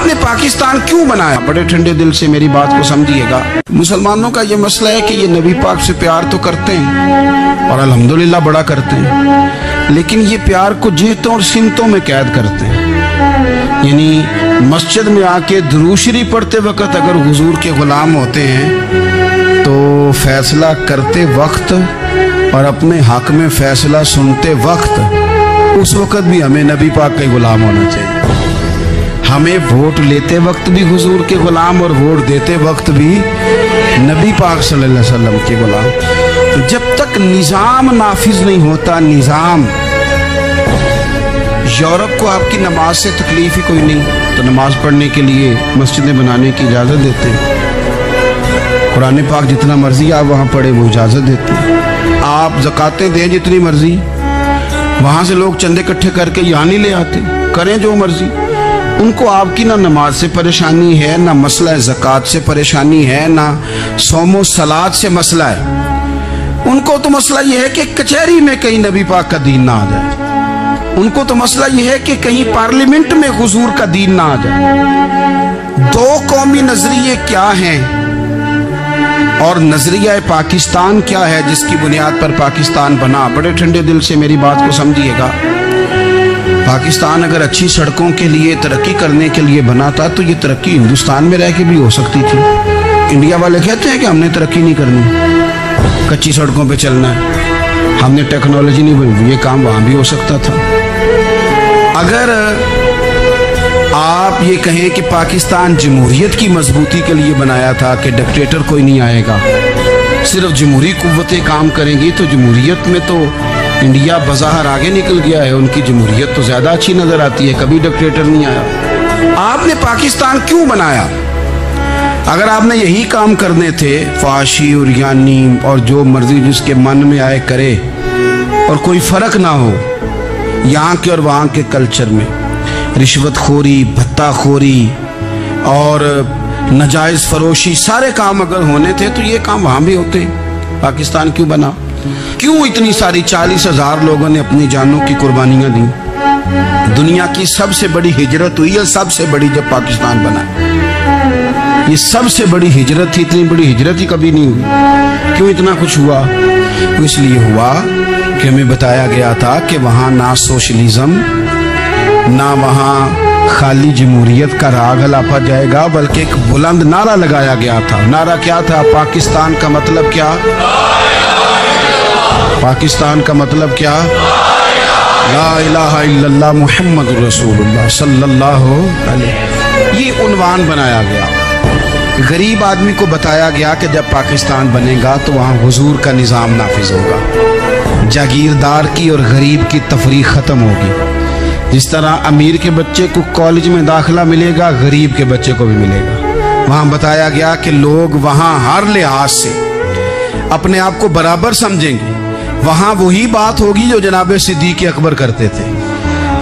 आपने पाकिस्तान क्यों बनाया? बड़े ठंडे दिल से मेरी बात को समझिएगा। मुसलमानों का ये मसला है कि ये नबी पाक से प्यार तो करते हैं और अल्हम्दुलिल्लाह बड़ा करते हैं, लेकिन ये प्यार को जिहतों और सिमतों में कैद करते हैं। यानी मस्जिद में आके दुरूद शरीफ पढ़ते वक्त अगर हुजूर के गुलाम होते हैं तो फैसला करते वक्त और अपने हक में फैसला सुनते वक्त उस वक्त भी हमें नबी पाक के गुलाम होना चाहिए। हमें वोट लेते वक्त भी हुजूर के गुलाम और वोट देते वक्त भी नबी पाक सल्लल्लाहु अलैहि वसल्लम के गुलाम। तो जब तक निज़ाम नाफिज नहीं होता, निज़ाम, यूरोप को आपकी नमाज से तकलीफ ही कोई नहीं तो नमाज पढ़ने के लिए मस्जिदें बनाने की इजाज़त देते हैं। कुरान पाक जितना मर्जी आप वहाँ पढ़े वो इजाज़त देते हैं। आप ज़कातें दें जितनी मर्जी, वहाँ से लोग चंदे इकट्ठे करके यहाँ नहीं ले आते, करें जो मर्जी। उनको आपकी ना नमाज से परेशानी है, ना मसला ज़कात से परेशानी है, ना सोमो सलात से मसला है। उनको तो मसला ये है कि कचहरी में कहीं नबी पाक का दीन ना आ जाए। उनको तो मसला ये है कि कहीं पार्लियामेंट में हुजूर का दीन ना आ जाए। दो कौमी नजरिए क्या हैं और नजरिया पाकिस्तान क्या है जिसकी बुनियाद पर पाकिस्तान बना? बड़े ठंडे दिल से मेरी बात को समझिएगा। पाकिस्तान अगर अच्छी सड़कों के लिए, तरक्की करने के लिए बना था तो ये तरक्की हिंदुस्तान में रह के भी हो सकती थी। इंडिया वाले कहते हैं कि हमने तरक्की नहीं करनी, कच्ची सड़कों पे चलना है, हमने टेक्नोलॉजी नहीं बनी, ये काम वहाँ भी हो सकता था। अगर आप ये कहें कि पाकिस्तान जमहूरियत की मजबूती के लिए बनाया था कि डिक्टेटर कोई नहीं आएगा, सिर्फ जमहूरी कुव्वतें काम करेंगी, तो जमहूरियत में तो इंडिया बज़ाहिर आगे निकल गया है। उनकी जमहूरियत तो ज़्यादा अच्छी नज़र आती है, कभी डिक्टेटर नहीं आया। आपने पाकिस्तान क्यों बनाया? अगर आपने यही काम करने थे, फाशी और यानी और जो मर्जी जिसके मन में आए करे और कोई फ़र्क ना हो यहाँ के और वहाँ के कल्चर में, रिश्वतखोरी, भत्ताखोरी और नाजायज़ फरोशी, सारे काम अगर होने थे तो ये काम वहाँ भी होते। पाकिस्तान क्यों बना? क्यों इतनी सारी 40,000 लोगों ने अपनी जानों की कुर्बानियाँ दी? दुनिया की सबसे बड़ी हिजरत हुई है, सबसे बड़ी, जब पाकिस्तान बना। ये सबसे बड़ी हिजरत थी, इतनी बड़ी हिजरत ही कभी नहीं हुई। क्यों इतना कुछ हुआ? इसलिए हुआ कि हमें बताया गया था कि वहाँ ना सोशलिज्म, ना वहाँ खाली जमहूरियत का राग लापा जाएगा, बल्कि एक बुलंद नारा लगाया गया था। नारा क्या था? पाकिस्तान का मतलब क्या? पाकिस्तान का मतलब क्या? ला इलाहा इल्लल्लाह मुहम्मद रसूलुल्लाह सल्लल्लाहु अलैहि। ये उन्वान बनाया गया। गरीब आदमी को बताया गया कि जब पाकिस्तान बनेगा तो वहाँ हुजूर का निज़ाम नाफिज होगा, जागीरदार की और गरीब की तफरीक ख़त्म होगी। जिस तरह अमीर के बच्चे को कॉलेज में दाखिला मिलेगा, गरीब के बच्चे को भी मिलेगा। वहाँ बताया गया कि लोग वहाँ हर लिहाज से अपने आप को बराबर समझेंगे। वहाँ वही बात होगी जो जनाब सिद्दीक़ अकबर करते थे,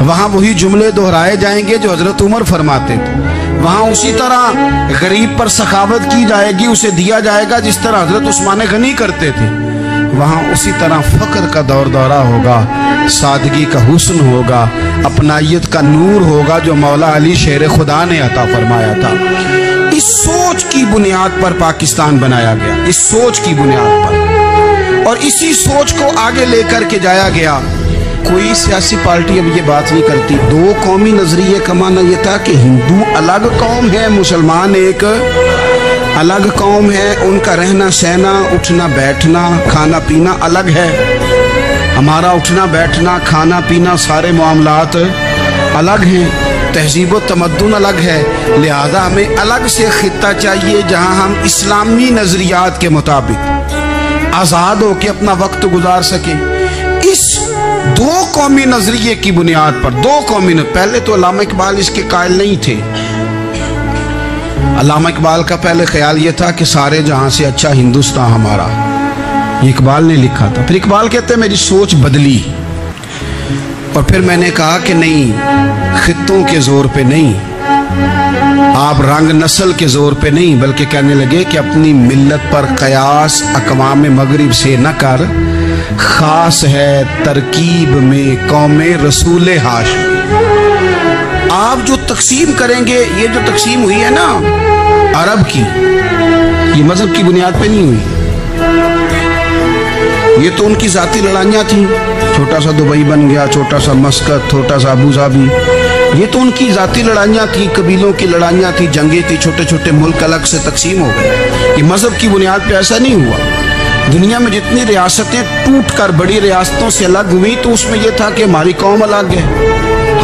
वहाँ वही जुमले दोहराए जाएंगे जो हज़रत उमर फरमाते थे। वहाँ उसी तरह गरीब पर सखावत की जाएगी, उसे दिया जाएगा जिस तरह हज़रत उस्मान गनी करते थे। वहाँ उसी तरह फ़क्र का दौर दौरा होगा, सादगी का हुस्न होगा, अपनाइयत का नूर होगा जो मौला अली शेर खुदा ने अता फरमाया था। इस सोच की बुनियाद पर पाकिस्तान बनाया गया, इस सोच की बुनियाद पर, और इसी सोच को आगे लेकर के जाया गया। कोई सियासी पार्टी अब ये बात नहीं करती। दो कौमी नजरिए का माना ये था कि हिंदू अलग कौम है, मुसलमान एक अलग कौम है, उनका रहना सहना, उठना बैठना, खाना पीना अलग है। हमारा उठना बैठना, खाना पीना, सारे मामलात अलग हैं, तहजीब व तमद्दुन अलग है। लिहाजा हमें अलग से खित्ता चाहिए जहां हम इस्लामी नजरियात के मुताबिक आज़ाद होकर अपना वक्त गुजार सकें। इस दो कौमी नजरिए की बुनियाद पर, दो कौमी, पहले तो अल्लामा इकबाल इसके कायल नहीं थे। अल्लामा इकबाल का पहले ख्याल ये था कि सारे जहां से अच्छा हिंदुस्तान हमारा, ये इकबाल ने लिखा था। फिर इकबाल कहते हैं मेरी सोच बदली और फिर मैंने कहा कि नहीं, खित्तों के जोर पे नहीं, आप रंग नस्ल के जोर पे नहीं, बल्कि कहने लगे कि अपनी मिल्लत पर कयास अक़वाम मगरिब से न कर, खास है तरकीब में कौमे रसूल हाशिम। آپ جو تقسیم کریں گے، یہ جو تقسیم ہوئی ہے نا عرب کی، یہ مذہب کی بنیاد پہ نہیں ہوئی، یہ تو ان کی ذاتی لڑائیاں تھیں، چھوٹا سا دبئی بن گیا، چھوٹا سا مسقط، چھوٹا سا ابو ظبی، یہ تو ان کی ذاتی لڑائیاں تھیں، قبیلوں کی لڑائیاں تھیں، جنگیں تھیں، چھوٹے چھوٹے ملک الگ سے تقسیم ہو گئے۔ یہ مذہب کی بنیاد پہ ایسا نہیں ہوا۔ دنیا میں جتنی ریاستیں ٹوٹ کر بڑی ریاستوں سے الگ ہوئی تو اس میں یہ تھا کہ ہماری قوم الگ ہے،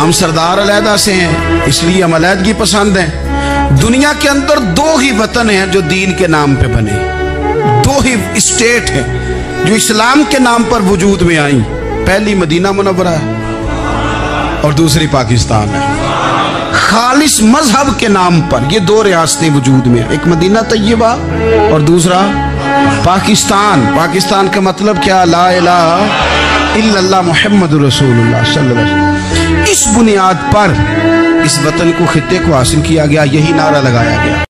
ہم سردار علیحدہ سے ہیں، اس لیے ہم علیحدگی پسند ہیں۔ دنیا کے اندر دو ہی وطن ہیں جو دین کے نام پہ بنے، دو ہی اسٹیٹ ہیں جو اسلام کے نام پر وجود میں آئیں، پہلی مدینہ منورہ ہے اور دوسری پاکستان ہے۔ خالص مذہب کے نام پر یہ دو ریاستیں وجود میں ہیں، ایک مدینہ طیبہ اور دوسرا پاکستان۔ پاکستان کا مطلب کیا؟ لا الہ الا اللہ محمد رسول اللہ صلی اللہ علیہ وسلم۔ اس بنیاد پر اس وطن کو، خطے کو حاصل کیا گیا، یہی نعرہ لگایا گیا۔